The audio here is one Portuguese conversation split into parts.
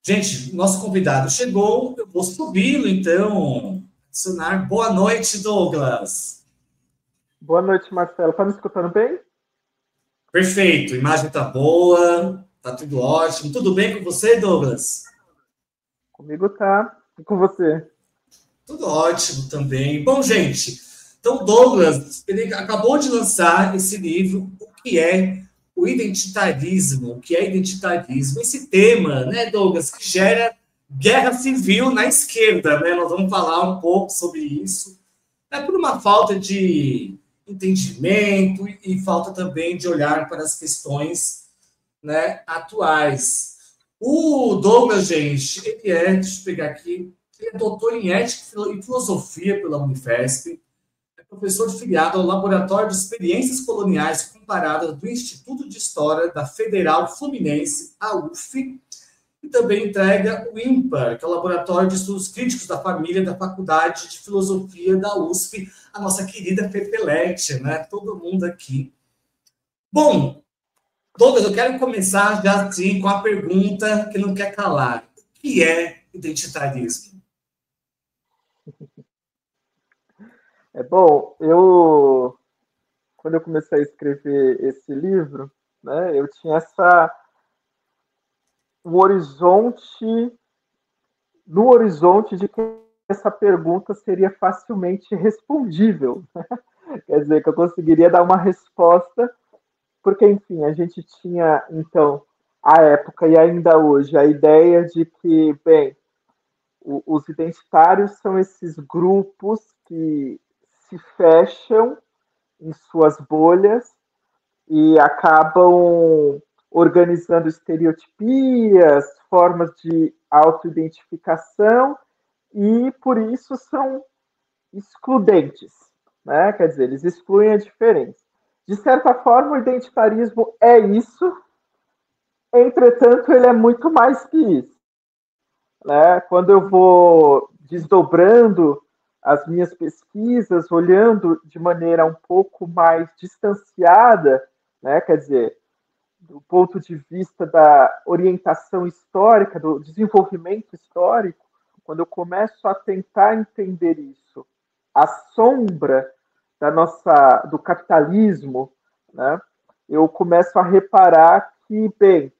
Gente, nosso convidado chegou, eu vou subi-lo, então. Adicionar. Boa noite, Douglas. Boa noite, Marcelo. Tá me escutando bem? Perfeito, a imagem tá boa, tá tudo ótimo. Tudo bem com você, Douglas? Comigo tá. E com você? Tudo ótimo também. Bom, gente, então Douglas, ele acabou de lançar esse livro, O que é o identitarismo? O que é identitarismo? Esse tema, né, Douglas, que gera guerra civil na esquerda, né? Nós vamos falar um pouco sobre isso. É por uma falta de entendimento e falta também de olhar para as questões, né, atuais. O Douglas, gente, deixa eu pegar aqui, ele é doutor em Ética e Filosofia pela Unifesp, é professor filiado ao Laboratório de Experiências Coloniais Comparadas do Instituto de História da Federal Fluminense, a UF, e também entrega o IMPA, que é o Laboratório de Estudos Críticos da Família da Faculdade de Filosofia da USP, a nossa querida Pepelete, né? Todo mundo aqui. Bom, Douglas, eu quero começar já assim com a pergunta que não quer calar. O que é identitarismo? Bom, quando eu comecei a escrever esse livro, né, eu tinha no horizonte de que essa pergunta seria facilmente respondível. Quer dizer, que eu conseguiria dar uma resposta, porque, enfim, a gente tinha, então, à época e ainda hoje, a ideia de que, bem, os identitários são esses grupos que se fecham em suas bolhas e acabam organizando estereotipias, formas de autoidentificação e por isso são excludentes, né? Quer dizer, eles excluem a diferença. De certa forma, o identitarismo é isso, entretanto, ele é muito mais que isso. Né? Quando eu vou desdobrando as minhas pesquisas, olhando de maneira um pouco mais distanciada, né? Quer dizer, do ponto de vista da orientação histórica, do desenvolvimento histórico, quando eu começo a tentar entender isso, a sombra do capitalismo, né? Eu começo a reparar que, bem,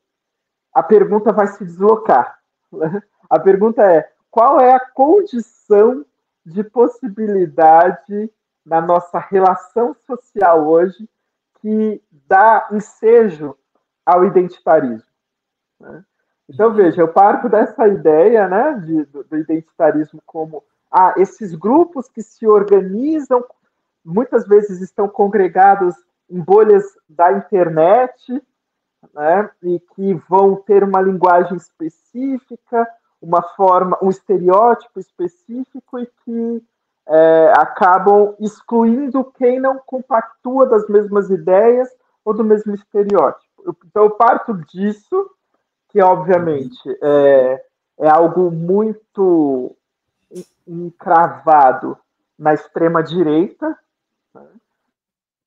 a pergunta vai se deslocar. Né? A pergunta é: qual é a condição de possibilidade na nossa relação social hoje que dá ensejo ao identitarismo? Né? Então, veja, eu parto dessa ideia, né, do identitarismo como esses grupos que se organizam, muitas vezes estão congregados em bolhas da internet, né, e que vão ter uma linguagem específica, uma forma, um estereótipo específico e que acabam excluindo quem não compactua das mesmas ideias ou do mesmo estereótipo. Então, eu parto disso, que obviamente é algo muito encravado na extrema-direita. Né?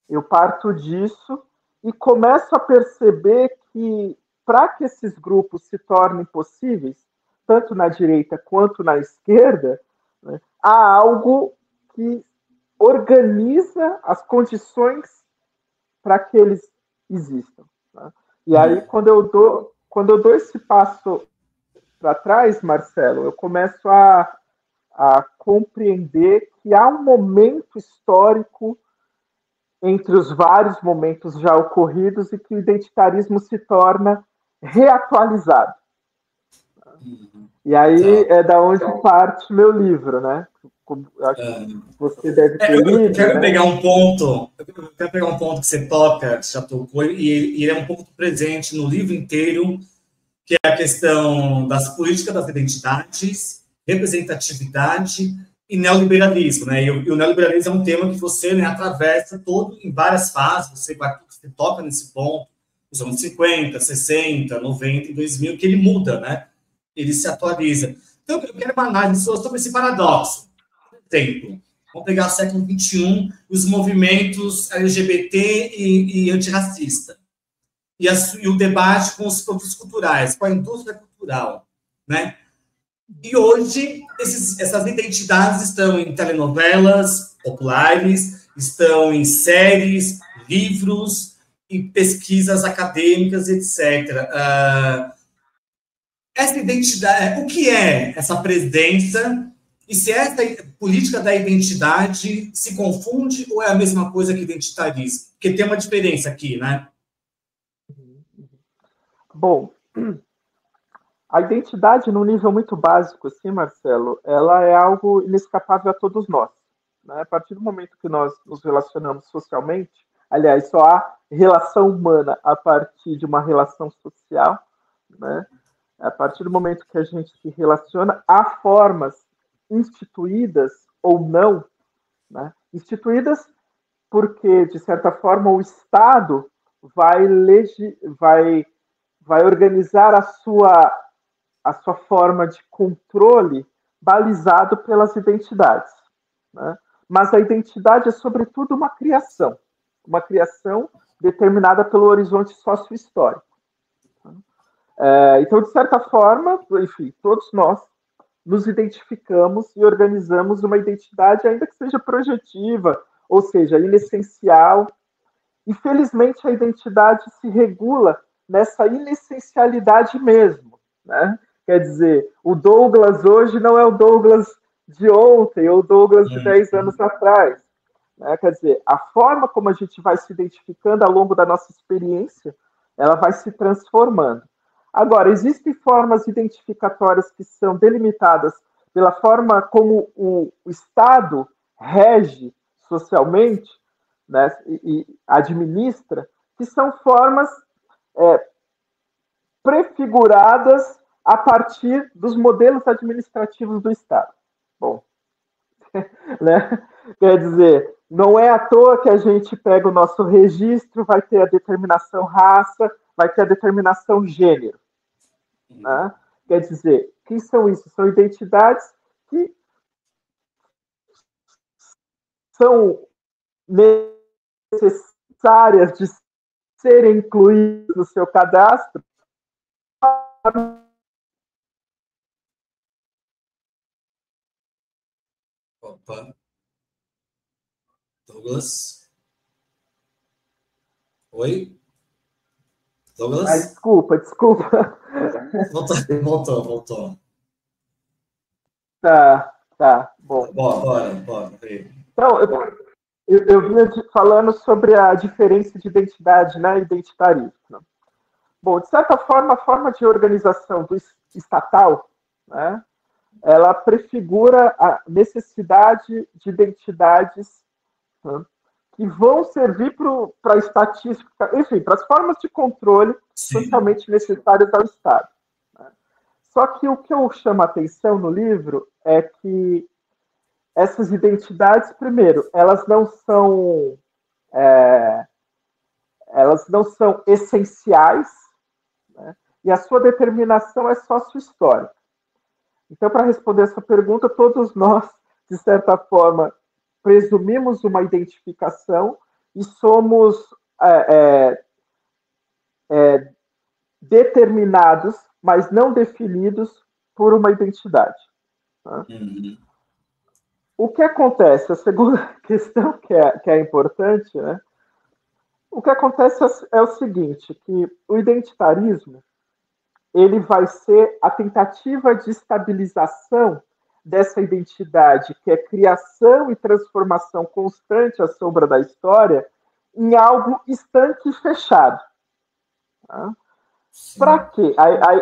Eu parto disso e começo a perceber que, para que esses grupos se tornem possíveis, tanto na direita quanto na esquerda, né, há algo que organiza as condições para que eles existam. Né? E aí, quando eu dou esse passo para trás, Marcelo, eu começo a compreender que há um momento histórico entre os vários momentos já ocorridos e que o identitarismo se torna reatualizado. E aí é da onde parte meu livro, né? Acho que você deve ter lido. Eu quero pegar um ponto que você toca, que já tocou, e ele é um pouco presente no livro inteiro, que é a questão das políticas das identidades, representatividade e neoliberalismo, né? E o neoliberalismo é um tema que você, né, atravessa todo em várias fases, você toca nesse ponto, nos anos 50, 60, 90 e 2000, que ele muda, né? Ele se atualiza. Então, eu quero uma análise sobre esse paradoxo. Por exemplo, vamos pegar o século XXI, os movimentos LGBT e antirracista. E o debate com os produtos culturais, com a indústria cultural. né? E hoje, essas identidades estão em telenovelas populares, estão em séries, livros e pesquisas acadêmicas, etc. Essa identidade, o que é essa presença? E se essa política da identidade se confunde ou é a mesma coisa que identitarismo? Porque tem uma diferença aqui, né? Bom, a identidade, num nível muito básico, assim, Marcelo, ela é algo inescapável a todos nós, né? A partir do momento que nós nos relacionamos socialmente, aliás, só há relação humana a partir de uma relação social, né? A partir do momento que a gente se relaciona, há formas instituídas ou não, né? Instituídas porque, de certa forma, o Estado vai, vai organizar a sua forma de controle balizado pelas identidades, né? Mas a identidade é, sobretudo, uma criação determinada pelo horizonte sociohistórico. Então, de certa forma, enfim, todos nós nos identificamos e organizamos uma identidade, ainda que seja projetiva, ou seja, inessencial. E, felizmente, a identidade se regula nessa inessencialidade mesmo, né? Quer dizer, o Douglas hoje não é o Douglas de ontem, ou o Douglas de 10 anos atrás, né? Quer dizer, a forma como a gente vai se identificando ao longo da nossa experiência, ela vai se transformando. Agora, existem formas identificatórias que são delimitadas pela forma como o Estado rege socialmente, né, e administra, que são formas prefiguradas a partir dos modelos administrativos do Estado. Bom, né? Quer dizer, não é à toa que a gente pega o nosso registro, vai ter a determinação raça, vai ter a determinação gênero. Né? Quer dizer, o que são isso? São identidades que são necessárias de serem incluídas no seu cadastro. Opa. Douglas? Oi? Douglas? Ai, desculpa. Voltou. Tá, bom. Bora. Então, eu vinha falando sobre a diferença de identidade, né, identitarismo. Bom, de certa forma, a forma de organização do estatal, né, ela prefigura a necessidade de identidades, né, que vão servir para a estatística, enfim, para as formas de controle socialmente necessárias ao Estado. Né. Só que o que eu chamo a atenção no livro é que essas identidades, primeiro, elas não são essenciais, né? E a sua determinação é sócio-histórica. Então, para responder essa pergunta, todos nós, de certa forma, presumimos uma identificação e somos determinados, mas não definidos por uma identidade. Né? O que acontece? A segunda questão que é importante, né? O que acontece é o seguinte, que o identitarismo ele vai ser a tentativa de estabilização dessa identidade, que é criação e transformação constante à sombra da história, em algo estanque e fechado. Tá? Para quê?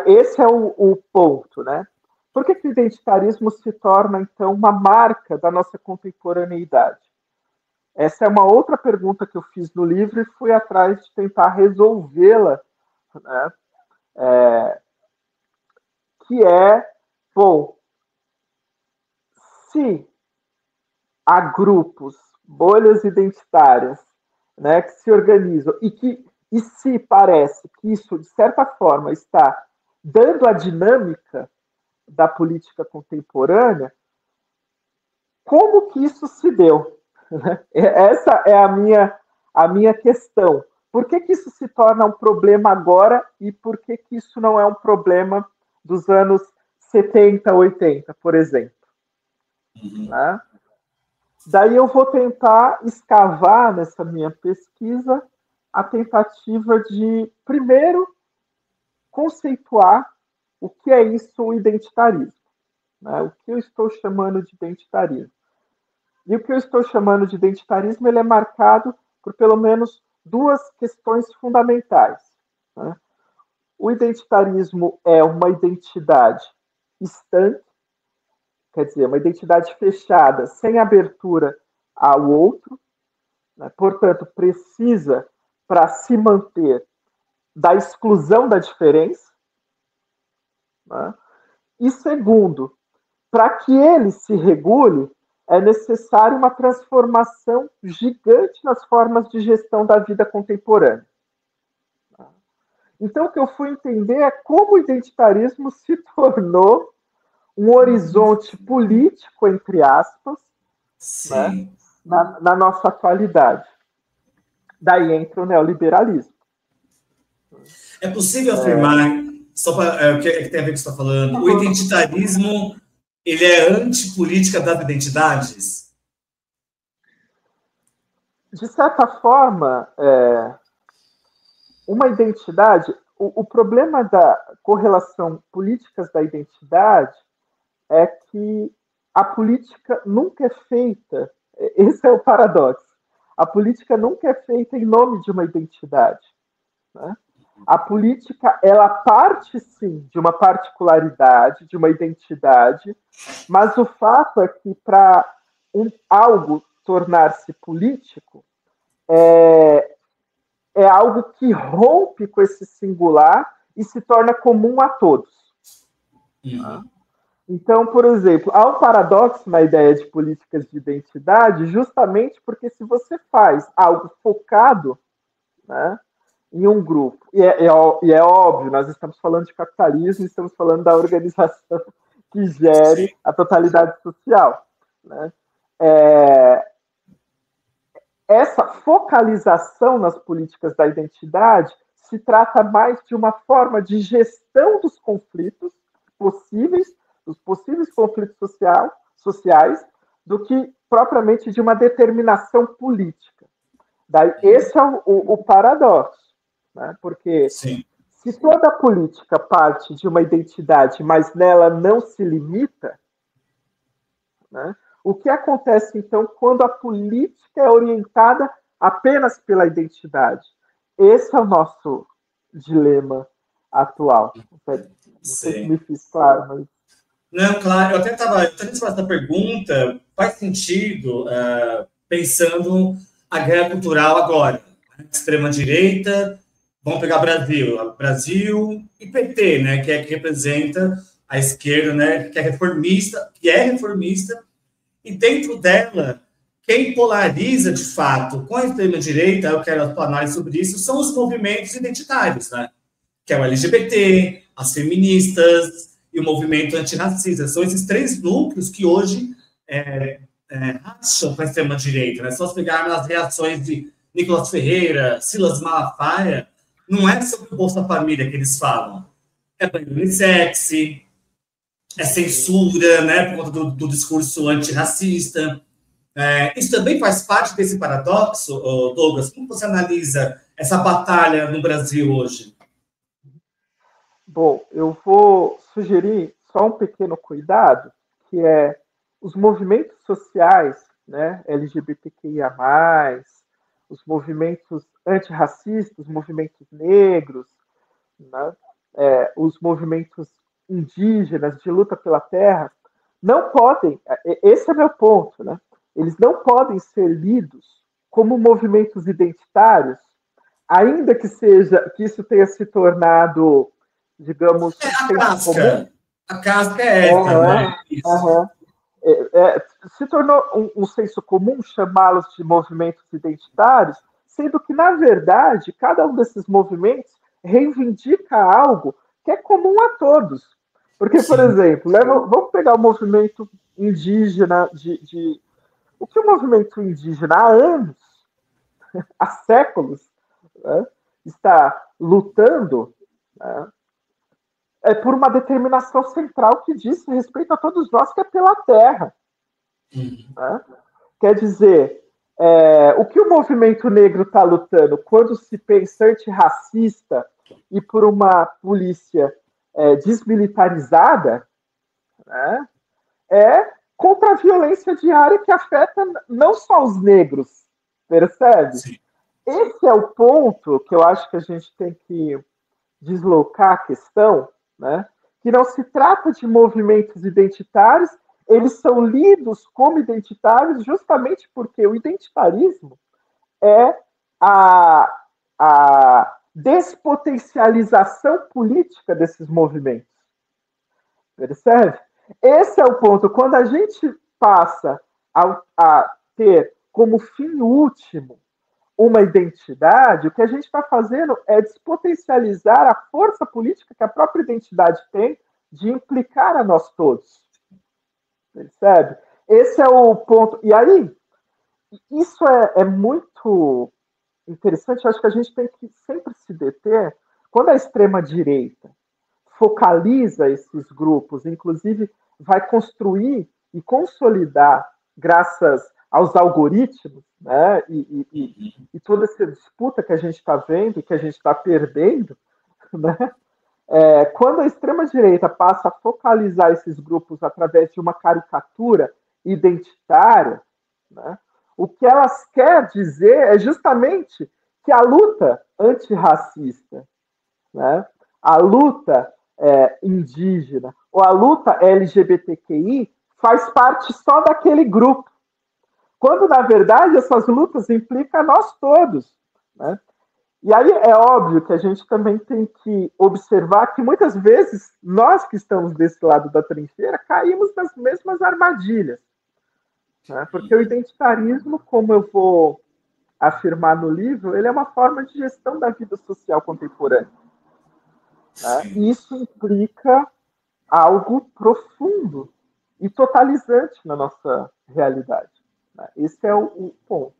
Esse é o ponto, né? Por que o identitarismo se torna, então, uma marca da nossa contemporaneidade? Essa é uma outra pergunta que eu fiz no livro e fui atrás de tentar resolvê-la, né? Que é, bom, se há grupos, bolhas identitárias, né, que se organizam e se parece que isso, de certa forma, está dando a dinâmica da política contemporânea, como que isso se deu? Essa é a minha questão. Por que isso se torna um problema agora e por que isso não é um problema dos anos 70, 80, por exemplo. Né? Daí eu vou tentar escavar nessa minha pesquisa a tentativa de, primeiro, conceituar o que é isso, o identitarismo. Né? O que eu estou chamando de identitarismo. E o que eu estou chamando de identitarismo, ele é marcado por pelo menos duas questões fundamentais. Né? O identitarismo é uma identidade estanque, quer dizer, uma identidade fechada, sem abertura ao outro, né? Portanto, precisa, para se manter, da exclusão da diferença. Né? E segundo, para que ele se regule, é necessário uma transformação gigante nas formas de gestão da vida contemporânea. Então, o que eu fui entender é como o identitarismo se tornou um horizonte político, entre aspas, né, na nossa atualidade. Daí entra o neoliberalismo. É possível afirmar, só para que tem a ver com o que você está falando, o identitarismo ele é antipolítica das identidades? De certa forma, uma identidade, o problema da correlação políticas da identidade é que a política nunca é feita, esse é o paradoxo, a política nunca é feita em nome de uma identidade. Né? A política, ela parte, sim, de uma particularidade, de uma identidade, mas o fato é que para algo tornar-se político, é algo que rompe com esse singular e se torna comum a todos. Então, por exemplo, há um paradoxo na ideia de políticas de identidade, justamente porque se você faz algo focado, né, em um grupo, e é óbvio, nós estamos falando de capitalismo, estamos falando da organização que gere a totalidade social. Né? Essa focalização nas políticas da identidade se trata mais de uma forma de gestão dos conflitos possíveis, dos possíveis conflitos sociais, do que propriamente de uma determinação política. Daí, esse é o paradoxo, né? Porque se toda a política parte de uma identidade, mas nela não se limita, né? O que acontece, então, quando a política é orientada apenas pela identidade? Esse é o nosso dilema atual. Não sei se me fiz claro, mas... Não, claro. Eu até estava fazendo essa pergunta, faz sentido, pensando a guerra cultural agora. Né? Extrema-direita, vamos pegar Brasil e PT, né, que representa a esquerda, né, que é reformista, e dentro dela, quem polariza de fato com a extrema-direita, eu quero a tua análise sobre isso, são os movimentos identitários, né? Que é o LGBT, as feministas e o movimento antirracista. São esses três núcleos que hoje racham com a extrema-direita. Né? Só se pegarmos as reações de Nicolas Ferreira, Silas Malafaia, não é sobre o Bolsa Família que eles falam. É banho unissex, é censura, né, por conta do discurso antirracista. Isso também faz parte desse paradoxo, Douglas? Como você analisa essa batalha no Brasil hoje? Bom, eu vou sugerir só um pequeno cuidado, que é os movimentos sociais, né, LGBTQIA+, os movimentos antirracistas, os movimentos negros, né, os movimentos indígenas de luta pela terra, não podem, esse é meu ponto, né, eles não podem ser lidos como movimentos identitários, ainda que isso tenha se tornado, digamos, a casca é essa, né? Se tornou um senso comum chamá-los de movimentos identitários, sendo que, na verdade, cada um desses movimentos reivindica algo que é comum a todos. Porque, por exemplo, vamos pegar o movimento indígena o que o movimento indígena há anos, há séculos, né, está lutando, né, é por uma determinação central que diz respeito a todos nós, que é pela terra. Né? Quer dizer, o que o movimento negro está lutando quando se pensa antirracista e por uma polícia desmilitarizada, né, é contra a violência diária que afeta não só os negros, percebe? Sim. Esse é o ponto que eu acho que a gente tem que deslocar a questão, né? Que não se trata de movimentos identitários, eles são lidos como identitários justamente porque o identitarismo é a despotencialização política desses movimentos. Percebe? Esse é o ponto. Quando a gente passa a ter como fim último uma identidade, o que a gente está fazendo é despotencializar a força política que a própria identidade tem de implicar a nós todos. Percebe? Esse é o ponto. E aí, isso é muito interessante. Eu acho que a gente tem que sempre se deter. Quando a extrema-direita focaliza esses grupos, inclusive vai construir e consolidar, graças aos algoritmos, né, e toda essa disputa que a gente está vendo e que a gente está perdendo, né, quando a extrema-direita passa a focalizar esses grupos através de uma caricatura identitária, né, o que elas querem dizer é justamente que a luta antirracista, né, a luta indígena ou a luta LGBTQI faz parte só daquele grupo. Quando, na verdade, essas lutas implicam a nós todos. Né? E aí é óbvio que a gente também tem que observar que, muitas vezes, nós que estamos desse lado da trincheira caímos nas mesmas armadilhas. Né? Porque o identitarismo, como eu vou afirmar no livro, ele é uma forma de gestão da vida social contemporânea. Né? E isso implica algo profundo e totalizante na nossa realidade. Esse é o ponto.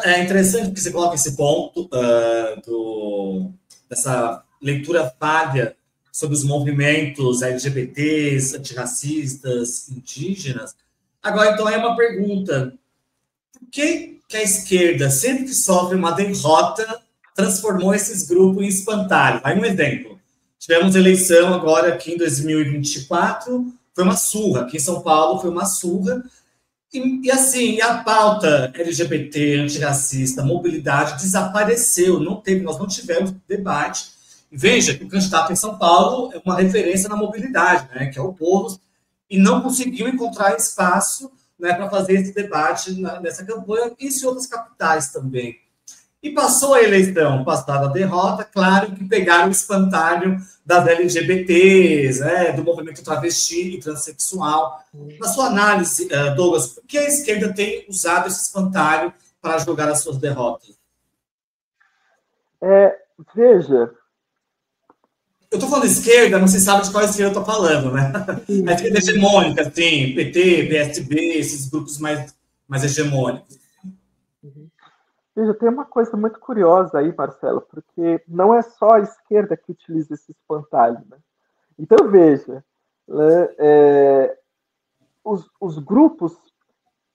É interessante que você coloca esse ponto dessa leitura falha sobre os movimentos LGBTs, antirracistas, indígenas. Agora, então, é uma pergunta. Por que a esquerda, sempre que sofre uma derrota, transformou esses grupos em espantalho? Vai um exemplo. Tivemos eleição agora aqui em 2024, foi uma surra. Aqui em São Paulo foi uma surra. E assim, a pauta LGBT, antirracista, mobilidade desapareceu. Nós não tivemos debate. E veja que o candidato em São Paulo é uma referência na mobilidade, né, que é o Boulos, e não conseguiu encontrar espaço, né, para fazer esse debate nessa campanha, e em outras capitais também. E passou a eleição, passada a derrota, claro que pegaram o espantalho das LGBTs, né, do movimento travesti e transexual. Na sua análise, Douglas, por que a esquerda tem usado esse espantalho para jogar as suas derrotas? Veja... Eu estou falando esquerda, não se sabe de qual esquerda eu estou falando, né? A esquerda hegemônica, assim, PT, PSB, esses grupos mais hegemônicos. Veja, tem uma coisa muito curiosa aí, Marcelo, porque não é só a esquerda que utiliza esse espantalho. Né? Então, veja, os grupos,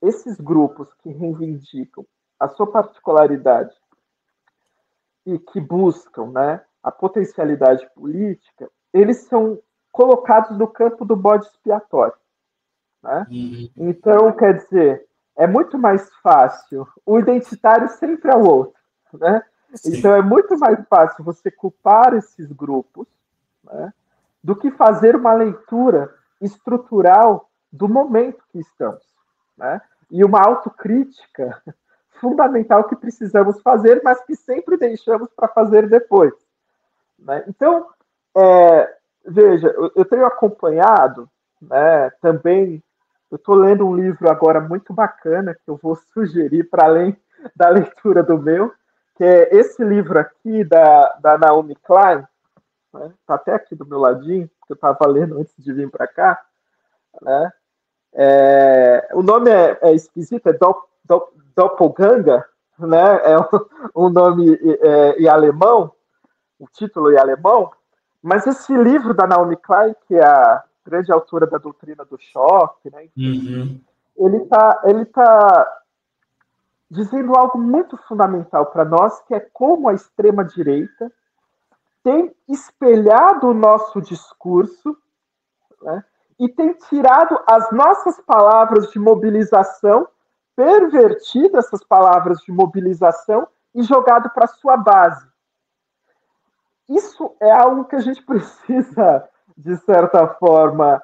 esses grupos que reivindicam a sua particularidade e que buscam, né, a potencialidade política, eles são colocados no campo do bode expiatório. Né? Então, quer dizer, é muito mais fácil, o identitário sempre é o outro. Né? Então, é muito mais fácil você culpar esses grupos, né, do que fazer uma leitura estrutural do momento que estamos. Né? E uma autocrítica fundamental que precisamos fazer, mas que sempre deixamos para fazer depois. Né? Então, veja, eu tenho acompanhado, né, também. Eu estou lendo um livro agora muito bacana, que eu vou sugerir para além da leitura do meu, que é esse livro aqui da Naomi Klein, né? Está até aqui do meu ladinho, que eu estava lendo antes de vir para cá. Né? O nome é esquisito, é Doppelganger, né? É um nome em alemão, o título em alemão, Mas esse livro da Naomi Klein, que é a grande autora da doutrina do choque, né, ele tá dizendo algo muito fundamental para nós, que é como a extrema-direita tem espelhado o nosso discurso, né, e tem tirado as nossas palavras de mobilização, pervertido essas palavras de mobilização e jogado para sua base. Isso é algo que a gente precisa, de certa forma,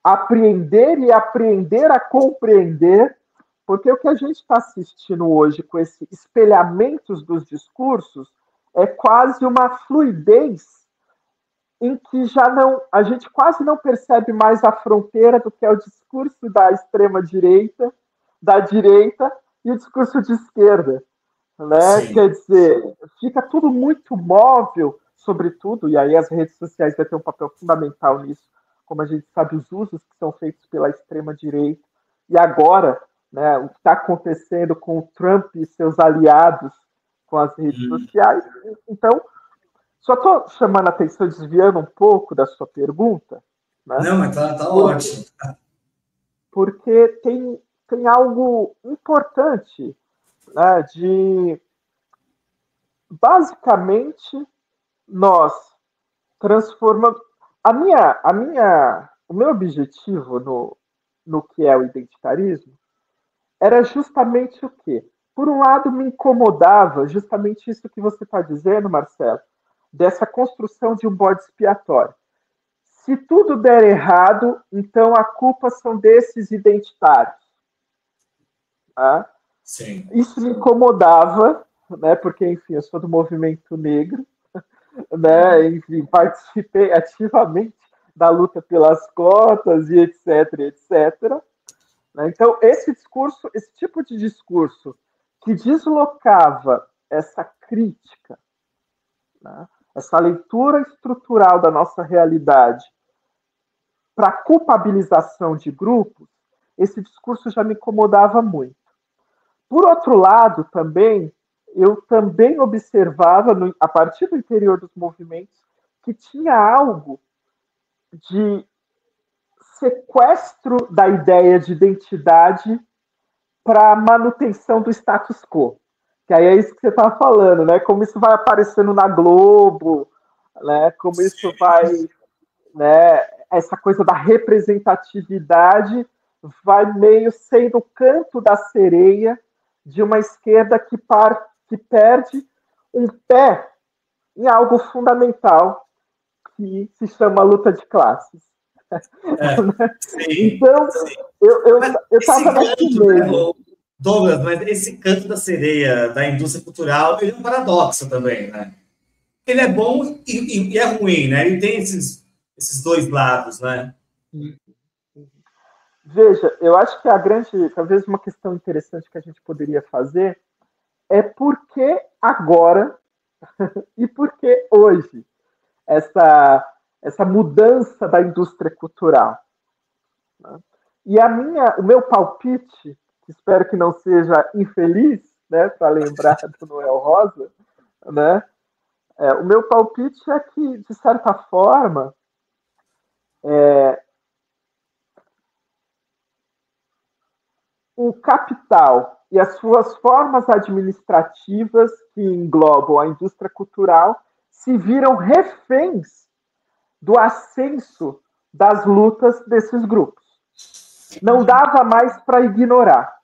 apreender e aprender a compreender, porque o que a gente está assistindo hoje com esse espelhamentos dos discursos é quase uma fluidez em que a gente quase não percebe mais a fronteira do que é o discurso da extrema-direita, da direita e o discurso de esquerda. Né? Quer dizer, fica tudo muito móvel, sobretudo, e aí as redes sociais vão ter um papel fundamental nisso, como a gente sabe, os usos que são feitos pela extrema-direita. E agora, né, o que está acontecendo com o Trump e seus aliados com as redes sociais. Então, só estou chamando a atenção, desviando um pouco da sua pergunta. Né? Não, mas tá ótimo. Porque tem algo importante, né, de, basicamente, nós transformamos... O meu objetivo no que é o identitarismo era justamente o quê? Por um lado, me incomodava justamente isso que você está dizendo, Marcelo, dessa construção de um bode expiatório. Se tudo der errado, então a culpa são desses identitários. Tá? Sim. Isso me incomodava, né, porque, enfim, eu sou do movimento negro, né, enfim, participei ativamente da luta pelas cotas e etc, etc. Então, esse tipo de discurso que deslocava essa crítica, né, essa leitura estrutural da nossa realidade para a culpabilização de grupos, esse discurso já me incomodava muito. Por outro lado, também, eu também observava, a partir do interior dos movimentos, que tinha algo de sequestro da ideia de identidade para a manutenção do status quo. Que aí é isso que você está falando, né? Como isso vai aparecendo na Globo, né? Como isso vai... Né? Essa coisa da representatividade vai meio sendo o canto da sereia de uma esquerda que perde um pé em algo fundamental que se chama luta de classes. Então, eu estava nesse meio. Douglas, mas esse canto da sereia da indústria cultural, ele é um paradoxo também, né? Ele é bom e é ruim, né? Ele tem esses dois lados, né? Veja, eu acho que talvez uma questão interessante que a gente poderia fazer é por que agora e por que hoje essa mudança da indústria cultural. Né? E o meu palpite, que espero que não seja infeliz, né, para lembrar do Noel Rosa, né, o meu palpite é que, de certa forma, o capital e as suas formas administrativas que englobam a indústria cultural se viram reféns do ascenso das lutas desses grupos. Não dava mais para ignorar.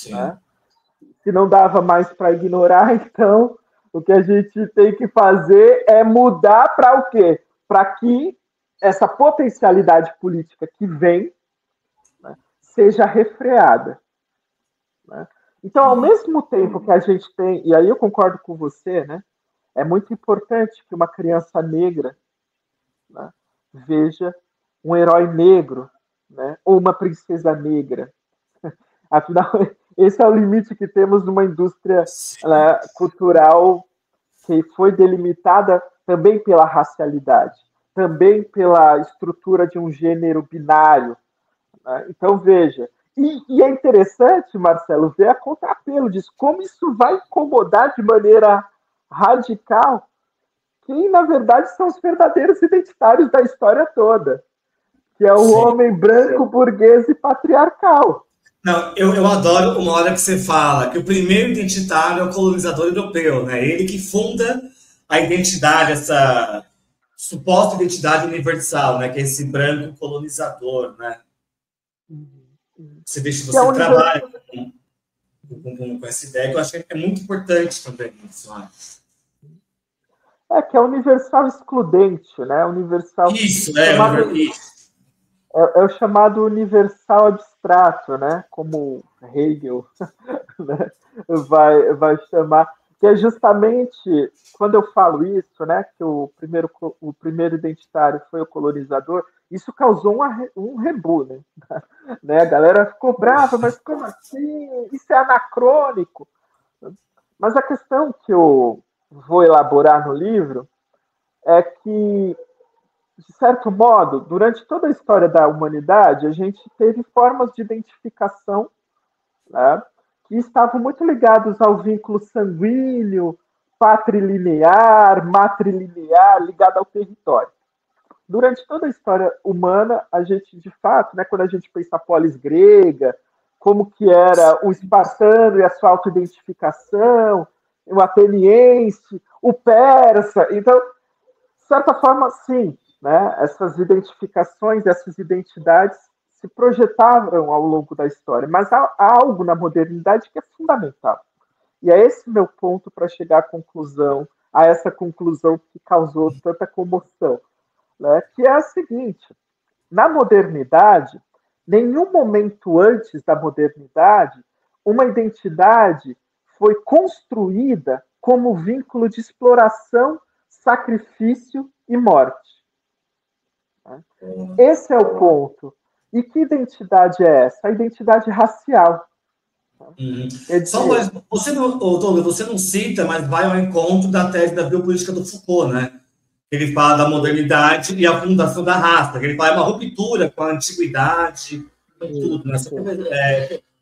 Né? Se não dava mais para ignorar, então o que a gente tem que fazer é mudar para o quê? Para que essa potencialidade política que vem, né, seja refreada. Né? Então, ao mesmo tempo que a gente tem, e aí eu concordo com você, né, é muito importante que uma criança negra, né, veja um herói negro, né, ou uma princesa negra. Afinal, esse é o limite que temos numa indústria, né, cultural que foi delimitada também pela racialidade, também pela estrutura de um gênero binário. Né? Então, veja. E é interessante, Marcelo, ver a contrapelo disso, como isso vai incomodar de maneira radical quem, na verdade, são os verdadeiros identitários da história toda, que é o homem branco, burguês e patriarcal. Não, eu adoro uma hora que você fala que o primeiro identitário é o colonizador europeu, né? Ele que funda a identidade, essa suposta identidade universal, né? Que é esse branco colonizador, né? Você trabalha com essa ideia, que eu acho que é muito importante também isso, acho. Que é universal excludente, né? Universal. Isso, isso. É o chamado universal abstrato, né? Como Hegel né? vai chamar, que é justamente quando eu falo isso, né? Que o primeiro identitário foi o colonizador. Isso causou um rebu, né? A galera ficou brava, mas como assim? Isso é anacrônico. Mas a questão que eu vou elaborar no livro é que, de certo modo, durante toda a história da humanidade, a gente teve formas de identificação, né, que estavam muito ligados ao vínculo sanguíneo, patrilinear, matrilinear, ligado ao território. Durante toda a história humana, a gente, de fato, né, quando a gente pensa a polis grega, como que era o espartano e a sua autoidentificação, o ateniense, o persa. Então, de certa forma, sim, né, essas identificações, essas identidades se projetavam ao longo da história. Mas há algo na modernidade que é fundamental. E é esse meu ponto para chegar à conclusão, a essa conclusão que causou tanta comoção, né, que é a seguinte: na modernidade, nenhum momento antes da modernidade, uma identidade foi construída como vínculo de exploração, sacrifício e morte. Esse é o ponto. E que identidade é essa? A identidade racial. Só mais, você não cita, mas vai ao encontro da tese da biopolítica do Foucault, né? Ele fala da modernidade e a fundação da raça. Ele fala uma ruptura com a antiguidade, com tudo, né?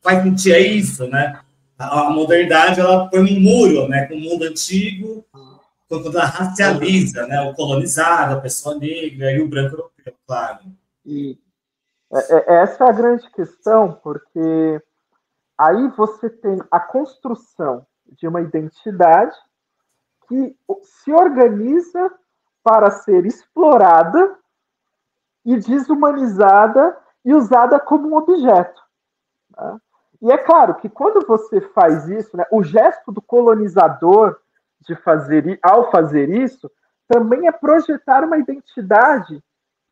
Vai sentir é isso, né? A modernidade ela põe um muro, né? Com o mundo antigo, quando ela racializa, né? O colonizado, a pessoa negra e o branco europeu, claro. E essa é a grande questão, porque aí você tem a construção de uma identidade que se organiza para ser explorada e desumanizada e usada como um objeto. Né? E é claro que quando você faz isso, né, o gesto do colonizador ao fazer isso, também é projetar uma identidade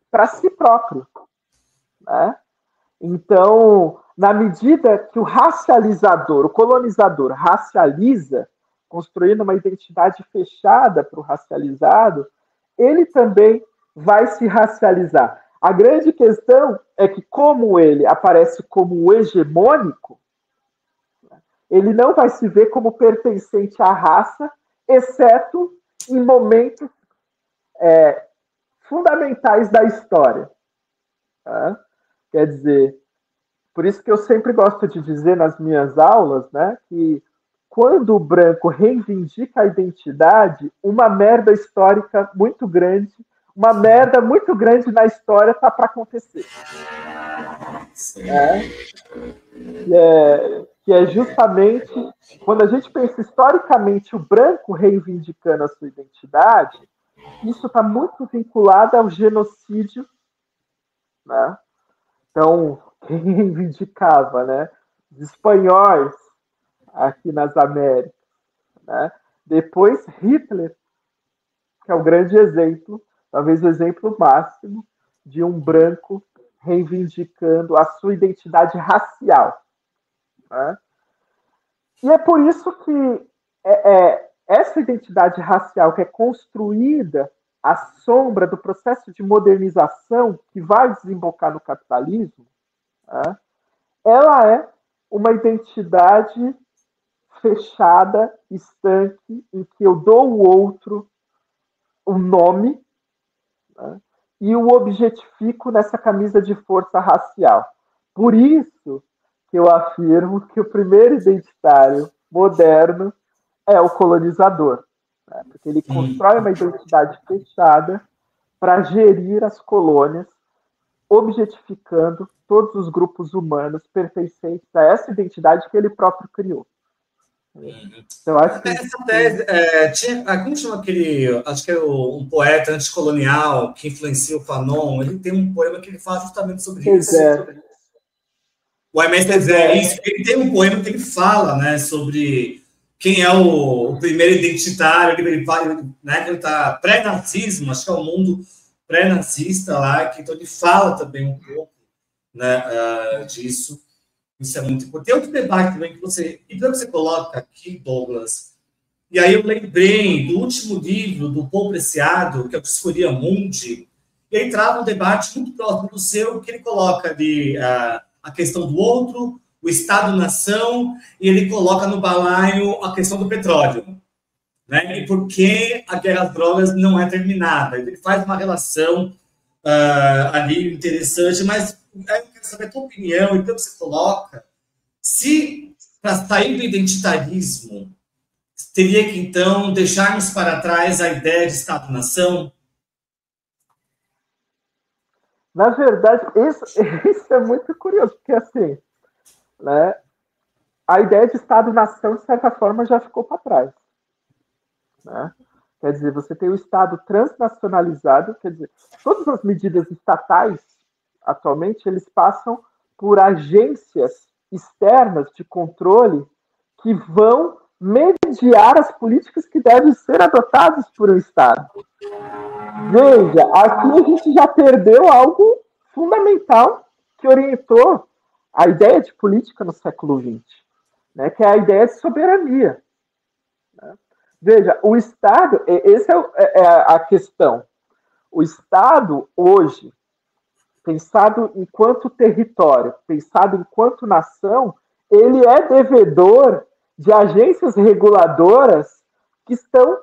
para si próprio. Né? Então, na medida que o racializador, o colonizador, racializa, construindo uma identidade fechada para o racializado, ele também vai se racializar. A grande questão é que, como ele aparece como o hegemônico, ele não vai se ver como pertencente à raça, exceto em momentos fundamentais da história. Tá? Quer dizer, por isso que eu sempre gosto de dizer nas minhas aulas, né, que quando o branco reivindica a identidade, uma merda histórica muito grande, uma merda muito grande na história está para acontecer. Que é justamente quando a gente pensa historicamente o branco reivindicando a sua identidade, isso está muito vinculado ao genocídio, né? Então, quem reivindicava, né? Os espanhóis aqui nas Américas, né? Depois Hitler, que é o grande exemplo, talvez o exemplo máximo de um branco reivindicando a sua identidade racial. Né? E é por isso que essa identidade racial que é construída à sombra do processo de modernização que vai desembocar no capitalismo, né? Ela é uma identidade fechada, estanque, em que eu dou ao outro o nome, né, e o objetifico nessa camisa de força racial. Por isso que eu afirmo que o primeiro identitário moderno é o colonizador. né? Porque ele constrói uma identidade fechada para gerir as colônias, objetificando todos os grupos humanos pertencentes a essa identidade que ele próprio criou. Então, acho que essa tese, como chama aquele, acho que é um poeta anticolonial que influencia o Fanon, ele tem um poema que ele fala justamente sobre isso. O Aimé Césaire, isso. Ele tem um poema que ele fala, né, sobre quem é o primeiro identitário, ele fala, né, que ele está pré-nazismo, acho que é o mundo pré-nazista lá, que então ele fala também um pouco, né, disso. Isso é muito importante. Tem outro debate também que você coloca aqui, Douglas, e aí eu lembrei do último livro do Paul Preciado, que é o Disforia Mundi, e ele trava um debate muito próximo do seu, que ele coloca ali a questão do outro, o Estado-nação, e ele coloca no balaio a questão do petróleo, né? E por que a guerra às drogas não é terminada. Ele faz uma relação ali interessante, mas eu quero saber a tua opinião, então você coloca, se para sair do identitarismo, teria que, então, deixarmos para trás a ideia de Estado-nação? Na verdade, isso é muito curioso, porque, assim, né, a ideia de Estado-nação, de certa forma, já ficou para trás. Né? Quer dizer, você tem o Estado transnacionalizado, quer dizer, todas as medidas estatais, atualmente, eles passam por agências externas de controle que vão mediar as políticas que devem ser adotadas por um Estado. Veja, aqui a gente já perdeu algo fundamental que orientou a ideia de política no século XX, né, que é a ideia de soberania. Né? Veja, o Estado, essa é a questão. O Estado, hoje, pensado enquanto território, pensado enquanto nação, ele é devedor de agências reguladoras que estão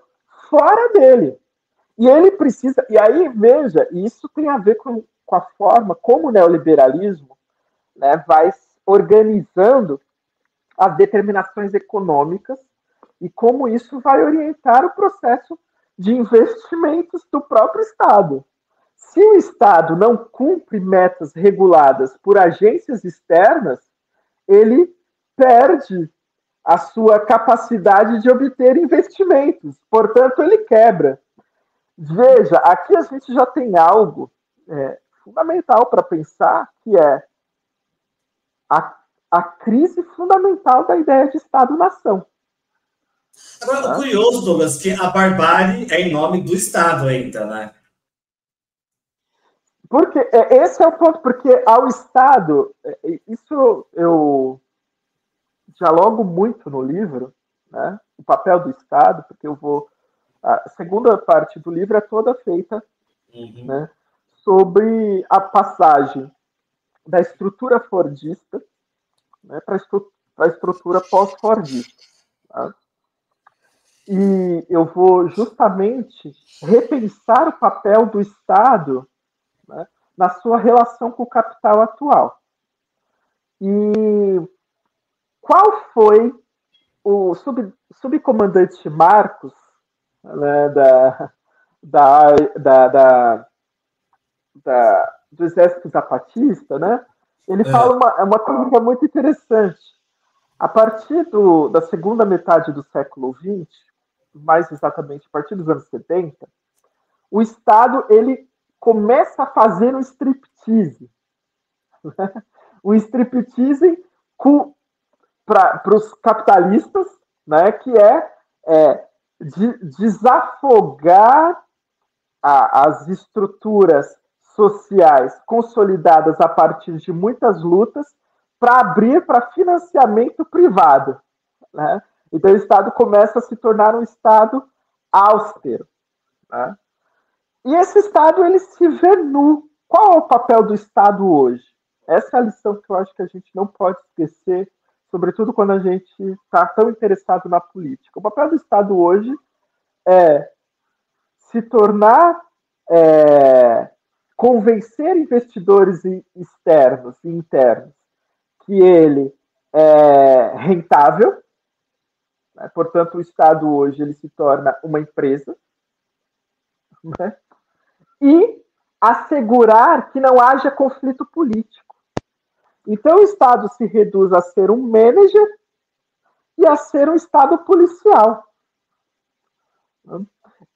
fora dele. E ele precisa... E aí, veja, isso tem a ver com a forma como o neoliberalismo, né, vai organizando as determinações econômicas e como isso vai orientar o processo de investimentos do próprio Estado. Se o Estado não cumpre metas reguladas por agências externas, ele perde a sua capacidade de obter investimentos. Portanto, ele quebra. Veja, aqui a gente já tem algo fundamental para pensar, que é a crise fundamental da ideia de Estado-nação. Agora, o curioso, Douglas, que a barbárie é em nome do Estado ainda, né? Porque esse é o ponto, porque ao Estado, isso eu dialogo muito no livro, né, o papel do Estado, porque a segunda parte do livro é toda feita né, sobre a passagem da estrutura fordista, né, para a estrutura pós-fordista. Tá? E eu vou justamente repensar o papel do Estado, né, na sua relação com o capital atual. E qual foi o subcomandante Marcos, né, do Exército Zapatista, né? Ele fala uma coisa muito interessante. A partir da segunda metade do século XX, mais exatamente a partir dos anos 70, o Estado ele começa a fazer um striptease. Um striptease para os capitalistas, né, que desafogar as estruturas sociais consolidadas a partir de muitas lutas para abrir para financiamento privado. Né? Então, o Estado começa a se tornar um Estado austero. Né? E esse Estado ele se vê nu. Qual é o papel do Estado hoje? Essa é a lição que eu acho que a gente não pode esquecer, sobretudo quando a gente está tão interessado na política. O papel do Estado hoje é se tornar, convencer investidores externos e internos que ele é rentável, né? Portanto, o Estado hoje ele se torna uma empresa, né? E assegurar que não haja conflito político. Então, o Estado se reduz a ser um manager e a ser um Estado policial.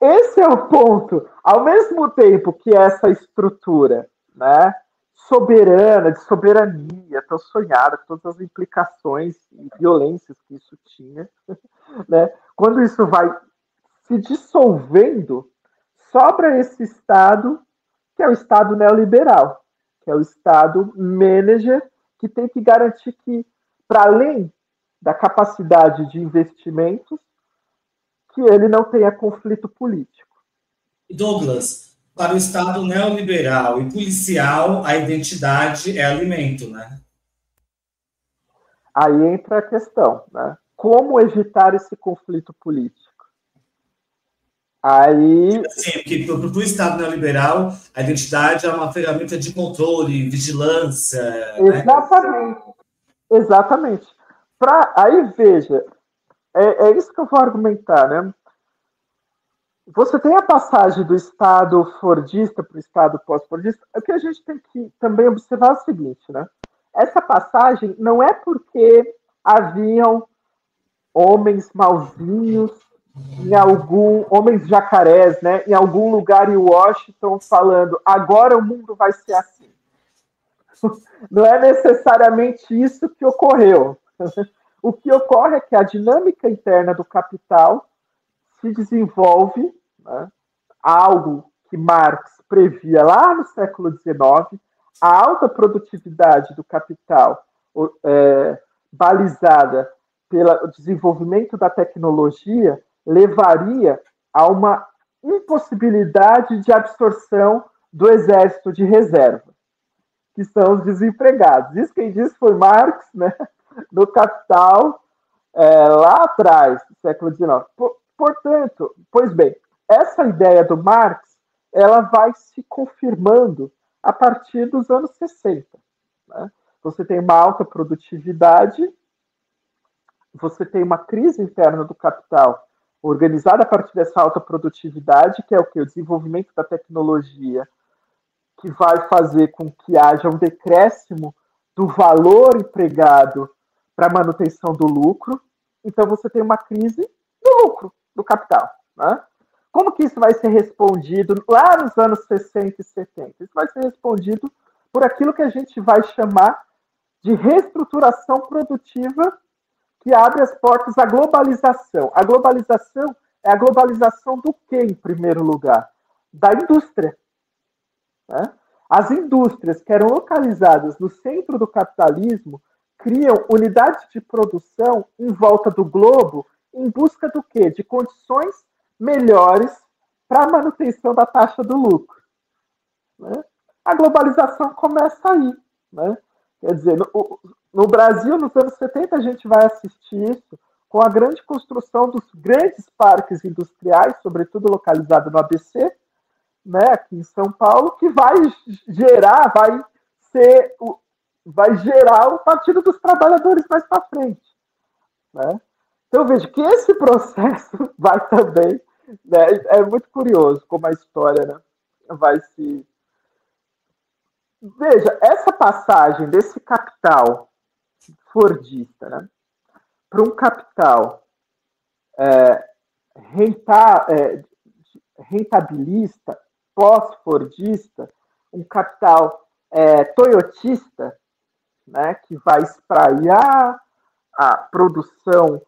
Esse é o ponto. Ao mesmo tempo que essa estrutura, né, soberana, de soberania, tão sonhada, com todas as implicações e violências que isso tinha, né, quando isso vai se dissolvendo, sobra esse Estado, que é o Estado neoliberal, que é o Estado manager, que tem que garantir que, para além da capacidade de investimentos, que ele não tenha conflito político. Douglas, para o Estado neoliberal e policial, a identidade é alimento, né? Aí entra a questão, né? Como evitar esse conflito político? Aí... Sim, porque para o Estado neoliberal, a identidade é uma ferramenta de controle, vigilância. Exatamente. Né? Exatamente. Aí, veja, é isso que eu vou argumentar, né? Você tem a passagem do Estado fordista para o Estado pós-fordista. O que a gente tem que também observar é o seguinte, né? Essa passagem não é porque haviam homens mauzinhos homens jacarés, né, em algum lugar em Washington falando agora o mundo vai ser assim. Não é necessariamente isso que ocorreu. O que ocorre é que a dinâmica interna do capital se desenvolve, né, algo que Marx previa lá no século XIX, a alta produtividade do capital balizada pelo desenvolvimento da tecnologia levaria a uma impossibilidade de absorção do exército de reserva, que são os desempregados. Isso quem disse foi Marx, né, no Capital, lá atrás, no século XIX. Portanto, pois bem, essa ideia do Marx ela vai se confirmando a partir dos anos 60. Né? Você tem uma alta produtividade, você tem uma crise interna do capital organizada a partir dessa alta produtividade, que é o que? O desenvolvimento da tecnologia, que vai fazer com que haja um decréscimo do valor empregado para a manutenção do lucro. Então, você tem uma crise do lucro, do capital. Né? Como que isso vai ser respondido lá nos anos 60 e 70? Isso vai ser respondido por aquilo que a gente vai chamar de reestruturação produtiva, que abre as portas à globalização. A globalização é a globalização do quê, em primeiro lugar? Da indústria. Né? As indústrias que eram localizadas no centro do capitalismo criam unidades de produção em volta do globo em busca do quê? De condições melhores para a manutenção da taxa do lucro. Né? A globalização começa aí. Né? Quer dizer, no Brasil, nos anos 70, a gente vai assistir isso com a grande construção dos grandes parques industriais, sobretudo localizado no ABC, né, aqui em São Paulo, que vai gerar o Partido dos Trabalhadores mais para frente. Né? Então, veja que esse processo vai também... Né, é muito curioso como a história, né, vai se... Veja, essa passagem desse capital fordista, né, para um capital rentabilista, pós-fordista, um capital toyotista, né, que vai espraiar a produção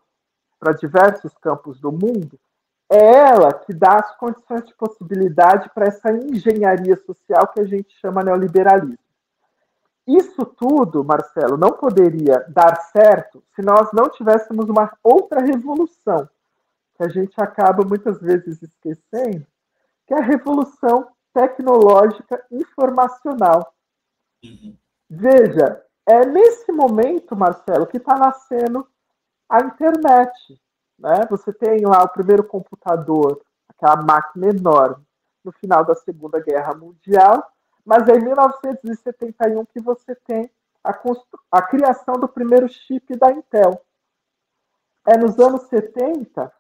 para diversos campos do mundo, é ela que dá as condições de possibilidade para essa engenharia social que a gente chama neoliberalismo. Isso tudo, Marcelo, não poderia dar certo se nós não tivéssemos uma outra revolução, que a gente acaba muitas vezes esquecendo, que é a revolução tecnológica informacional. Veja, é nesse momento, Marcelo, que está nascendo a internet. Né? Você tem lá o primeiro computador, aquela máquina enorme, no final da Segunda Guerra Mundial, mas é em 1971 que você tem a criação do primeiro chip da Intel. é nos anos 70,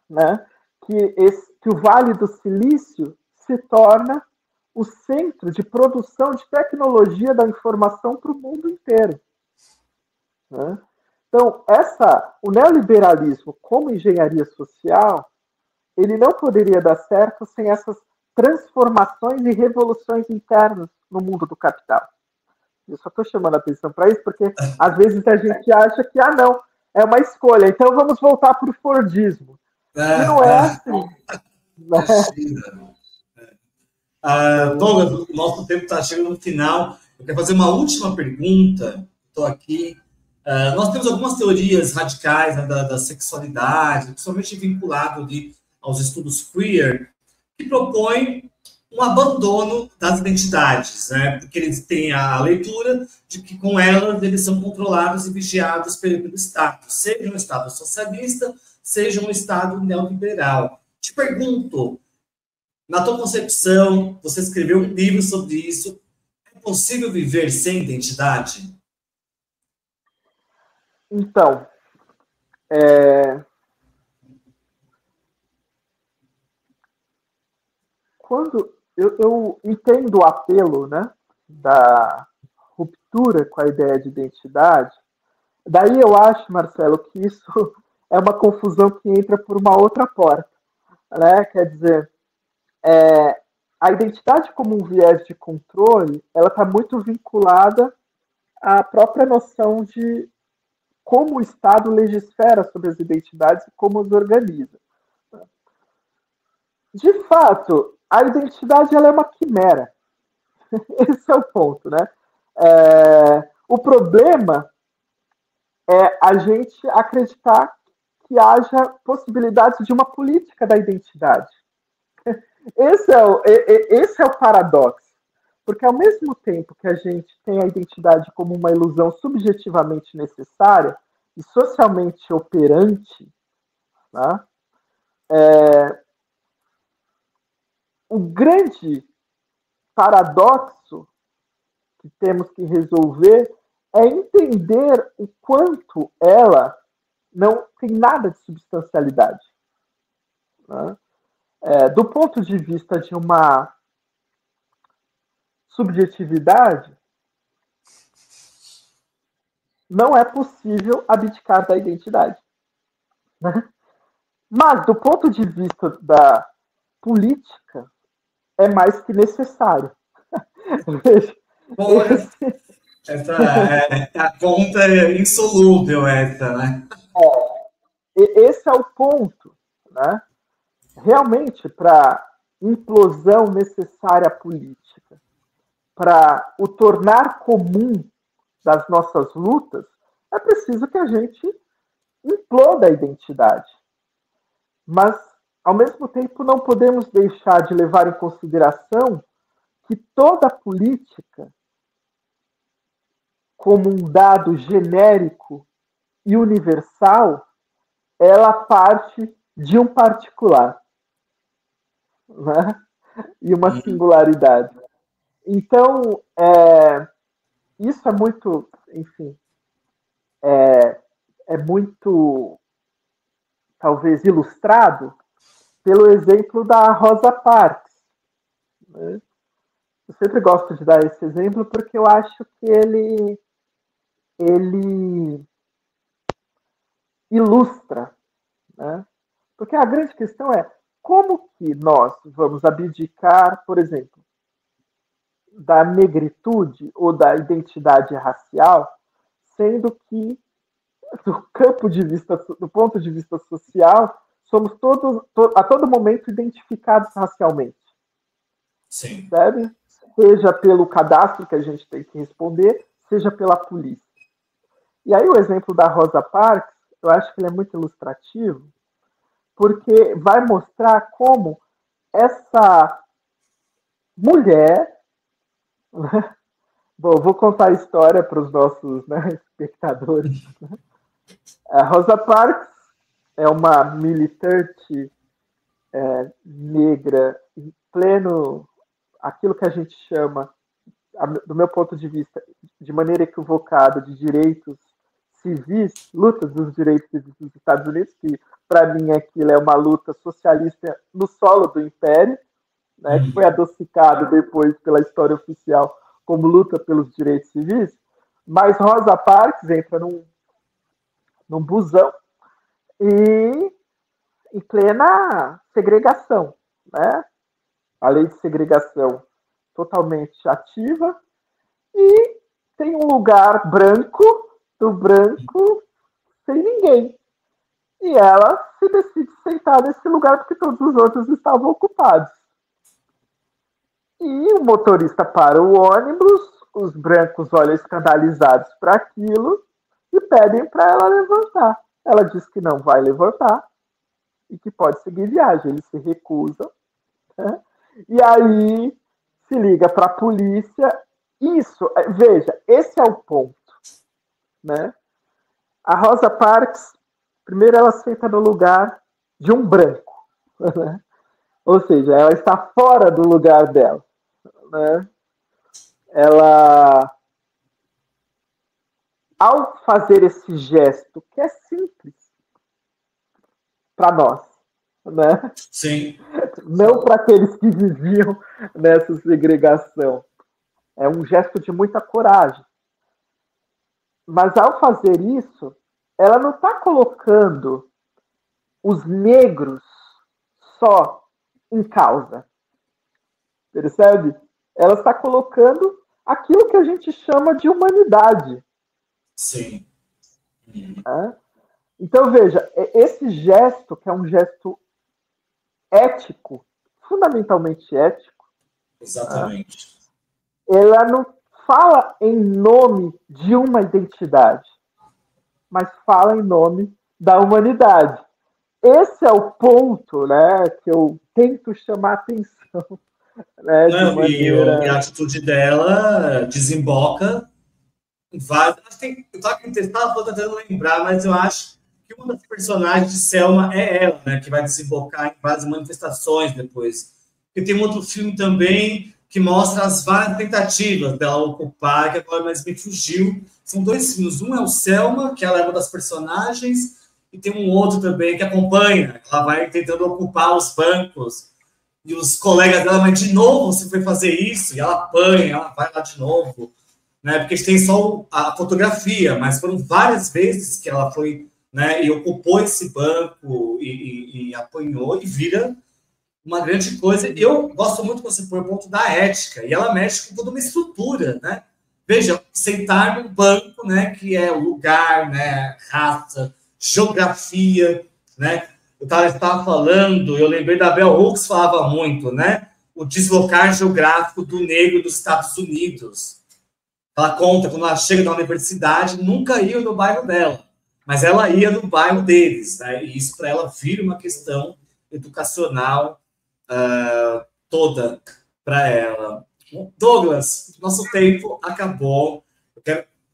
né, que o Vale do Silício se torna o centro de produção de tecnologia da informação para o mundo inteiro. Né? Então, o neoliberalismo como engenharia social, ele não poderia dar certo sem essas transformações e revoluções internas no mundo do capital. Eu só estou chamando a atenção para isso porque, às vezes, a gente acha que, não, é uma escolha, então vamos voltar para o Fordismo. E não é assim. Imagina. Douglas, o nosso tempo está chegando no final. Eu quero fazer uma última pergunta. Estou aqui. Nós temos algumas teorias radicais, né, da sexualidade, principalmente vinculado ali aos estudos queer, que propõem um abandono das identidades, né? Porque eles têm a leitura de que com elas eles são controlados e vigiados pelo Estado, seja um Estado socialista, seja um Estado neoliberal. Te pergunto, na tua concepção, você escreveu um livro sobre isso, é possível viver sem identidade? Então, quando eu entendo o apelo, né, da ruptura com a ideia de identidade, daí eu acho, Marcelo, que isso é uma confusão que entra por uma outra porta, né? Quer dizer, a identidade como um viés de controle, ela está muito vinculada à própria noção de como o Estado legisfera sobre as identidades e como as organiza. De fato, a identidade ela é uma quimera. Esse é o ponto, né? O problema é a gente acreditar que haja possibilidades de uma política da identidade. Esse é o paradoxo. Porque ao mesmo tempo que a gente tem a identidade como uma ilusão subjetivamente necessária e socialmente operante, né, o grande paradoxo que temos que resolver é entender o quanto ela não tem nada de substancialidade. Né? Do ponto de vista de uma subjetividade, não é possível abdicar da identidade. Né? Mas, do ponto de vista da política, é mais que necessário. A conta é insolúvel, essa, né? Esse é o ponto, né? Realmente, para implosão necessária à política, para o tornar comum das nossas lutas, é preciso que a gente imploda a identidade. Mas, ao mesmo tempo, não podemos deixar de levar em consideração que toda política, como um dado genérico e universal, ela parte de um particular, né? E uma singularidade. Então, isso é muito, enfim, é muito, talvez, ilustrado pelo exemplo da Rosa Parks. Né? Eu sempre gosto de dar esse exemplo porque eu acho que ele ilustra, né? Porque a grande questão é como que nós vamos abdicar, por exemplo, da negritude ou da identidade racial, sendo que, do ponto de vista social, somos a todo momento identificados racialmente. Sim. Sabe? Seja pelo cadastro que a gente tem que responder, seja pela polícia. E aí o exemplo da Rosa Parks, eu acho que ele é muito ilustrativo, porque vai mostrar como essa mulher... Bom, vou contar a história para os nossos, né, espectadores. A Rosa Parks é uma militante negra em pleno, aquilo que a gente chama, do meu ponto de vista, de maneira equivocada, de direitos civis, luta dos direitos civis dos Estados Unidos, que para mim aquilo é uma luta socialista no solo do Império, né, que foi adocicado depois pela história oficial como luta pelos direitos civis, mas Rosa Parks entra num busão e em plena segregação, né? A lei de segregação totalmente ativa, e tem um lugar branco, do branco, sem ninguém. E ela se decide sentar nesse lugar porque todos os outros estavam ocupados. E o motorista para o ônibus, os brancos olham escandalizados para aquilo e pedem para ela levantar. Ela diz que não vai levantar e que pode seguir viagem. Eles se recusam, né? E aí se liga para a polícia. Isso, veja, esse é o ponto, né? A Rosa Parks, primeiro ela senta no lugar de um branco, né? Ou seja, ela está fora do lugar dela, né? Ela, ao fazer esse gesto, que é simples para nós, né? Sim. Não para aqueles que viviam nessa segregação. É um gesto de muita coragem. Mas ao fazer isso, ela não está colocando os negros só em causa. Percebe? Ela está colocando aquilo que a gente chama de humanidade. Sim. Então, veja, esse gesto, que é um gesto ético, fundamentalmente ético. Exatamente. Ela não fala em nome de uma identidade, mas fala em nome da humanidade. Esse é o ponto, né, que eu tento chamar a atenção. Né, Não, de maneira... e a atitude dela desemboca em vários. Eu estava tentando lembrar, mas eu acho que uma das personagens de Selma é ela, né, que vai desembocar em várias manifestações depois. Porque tem um outro filme também que mostra as várias tentativas dela ocupar, que agora mais me fugiu. São dois filmes. Um é o Selma, que ela é uma das personagens, e tem um outro também que acompanha. Ela vai tentando ocupar os bancos. E os colegas dela, mas de novo você foi fazer isso? E ela apanha, ela vai lá de novo. Né? Porque a gente tem só a fotografia, mas foram várias vezes que ela foi, né, e ocupou esse banco e apanhou e vira uma grande coisa. Eu gosto muito que você põe o ponto da ética, e ela mexe com toda uma estrutura, né? Veja, sentar num banco, né, que é lugar, né, raça, geografia, né? Eu estava falando, eu lembrei da Bell Hooks, falava muito, né? O deslocar geográfico do negro dos Estados Unidos. Ela conta, quando ela chega na universidade, nunca ia no bairro dela, mas ela ia no bairro deles, né? E isso para ela vira uma questão educacional toda para ela. Douglas, nosso tempo acabou.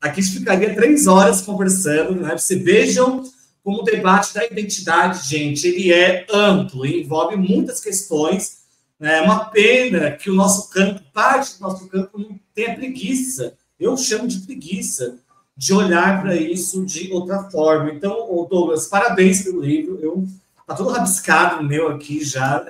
Aqui ficaria 3 horas conversando, né? Vocês vejam como o debate da identidade, gente, ele é amplo e envolve muitas questões. É uma pena que o nosso campo, parte do nosso campo, não tenha preguiça. Eu chamo de preguiça de olhar para isso de outra forma. Então, Douglas, parabéns pelo livro. Está todo rabiscado no meu aqui já.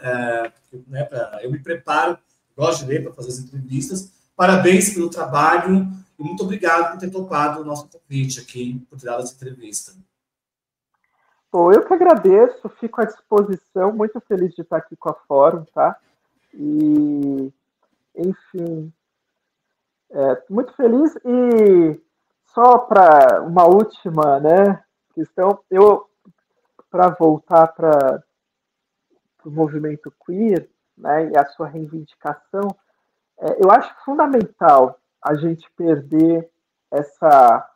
Né, eu me preparo, gosto de ler para fazer as entrevistas. Parabéns pelo trabalho e muito obrigado por ter topado o nosso convite aqui, por ter dado essa entrevista. Bom, eu que agradeço, fico à disposição, muito feliz de estar aqui com a Fórum, tá? E, enfim, muito feliz. E só para uma última, né, questão, para voltar para o movimento queer, né, e a sua reivindicação, eu acho fundamental a gente perder essa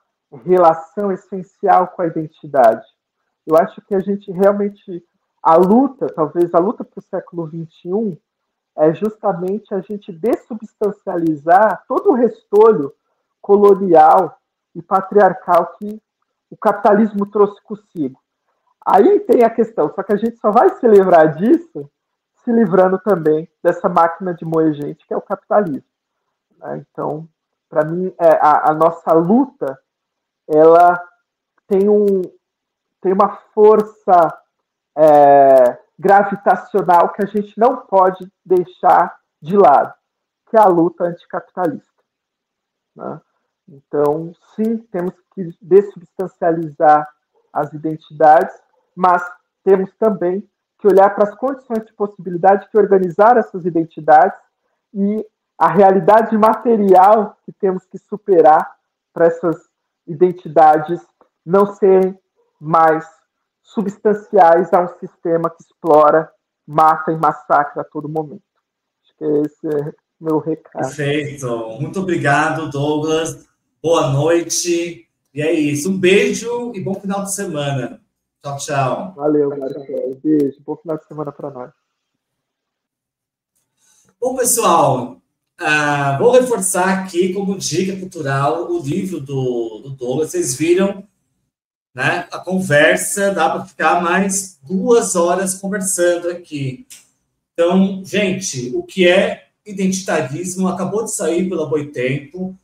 relação essencial com a identidade. Eu acho que a gente realmente, talvez a luta para o século XXI, é justamente a gente dessubstancializar todo o restolho colonial e patriarcal que o capitalismo trouxe consigo. Aí tem a questão, só que a gente só vai se livrar disso se livrando também dessa máquina de moer gente que é o capitalismo. Então, para mim, a nossa luta, ela tem uma força gravitacional que a gente não pode deixar de lado, que é a luta anticapitalista, né? Então, sim, temos que dessubstancializar as identidades, mas temos também que olhar para as condições de possibilidade que organizar essas identidades e a realidade material que temos que superar para essas identidades não serem mais substanciais a um sistema que explora, mata e massacra a todo momento. Acho que esse é o meu recado. Perfeito. Muito obrigado, Douglas. Boa noite. E é isso. Um beijo e bom final de semana. Tchau, tchau. Valeu, Marcelo. Beijo. Bom final de semana para nós. Bom, pessoal, vou reforçar aqui como dica cultural o livro do Douglas. Vocês viram, né, a conversa, dá para ficar mais 2 horas conversando aqui. Então, gente, o que é identitarismo acabou de sair pela Boitempo.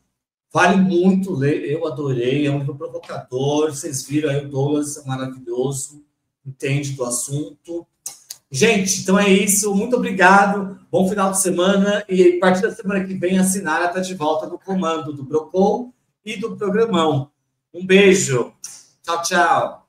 Vale muito ler, eu adorei, é um livro provocador. Vocês viram aí, o Douglas é maravilhoso, entende do assunto. Gente, então é isso. Muito obrigado. Bom final de semana. E a partir da semana que vem, a Sinara está de volta no comando do Brocol e do Programão. Um beijo. Tchau, tchau.